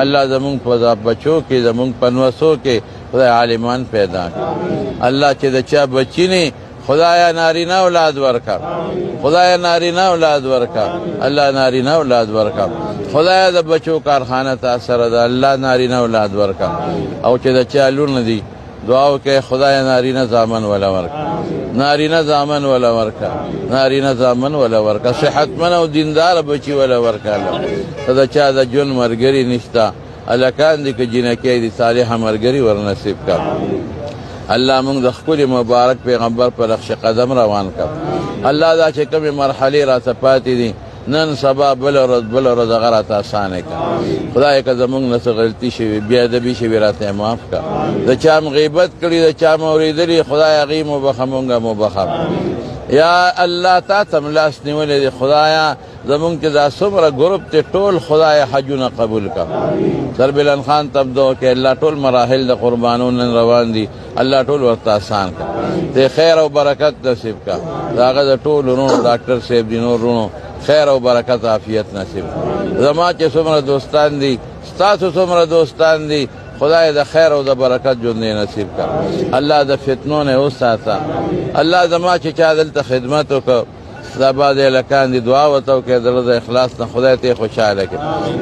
الله زمونږ په بچو کې زمونږ په نوسو کې خدای عالمان پیدا کړي. الله چې د چا بچی نه خدایا نارینه اولاد ورکا، خدایا نارینه اولاد ورکا، الله نارینه اولاد ورکا. خدایا د بچو کارخانه تا سره د الله نارینه اولاد ورکا. او چې د چا لور دي دعا وکړئ خدایا نارینه زامن ولا ورکا، نارینه زامن ولا ورکا، نارینه زامن ولا ورکا، صحتمن او دیندار بچی ولا ورکا. ته د چا د جون مرګري نشتا الکان دي که جنکې دي صالحه مرګري ور نصیب کا. الله موږ د خپل مبارک پیغمبر پر نقش قدم روان کا. الله دا چې کومه مرحله را صفات دي نن سبا بل ورځ غره آسانه کا. خدای که زمونږ نه څه غلطي شوي بیا ادبي شوي راته معاف کا. د چا غیبت کړي د چا اوریدلي خدای هغې مبخه مونږه مبخه. یا الله تا ته لاس نیولې دی خدایا زمونږ چې دا څومره ګروپ دی ټول خدای حجونه قبول کا. سربلند خان تبدو کې الله ټول مراحل د قربانو نن روان دي الله ټول ورته آسان کا. ته خیر او برکت نصیب کا. د هغه د ټول ورونو ډاکټر صاحب دي نور ورونو خیر او برکت عافیت نصیب. زما چې څومره دوستان دي ستاسو څومره دوستان دي خدای د خیر او د برکت ژوند نصیب کا. الله د فتنو نه وساته. الله زما چې چا دلته خدمت وکړ دا بعد الکان دي دعا وته وکړه د اخلاص نه خدای ته خوشاله کړي.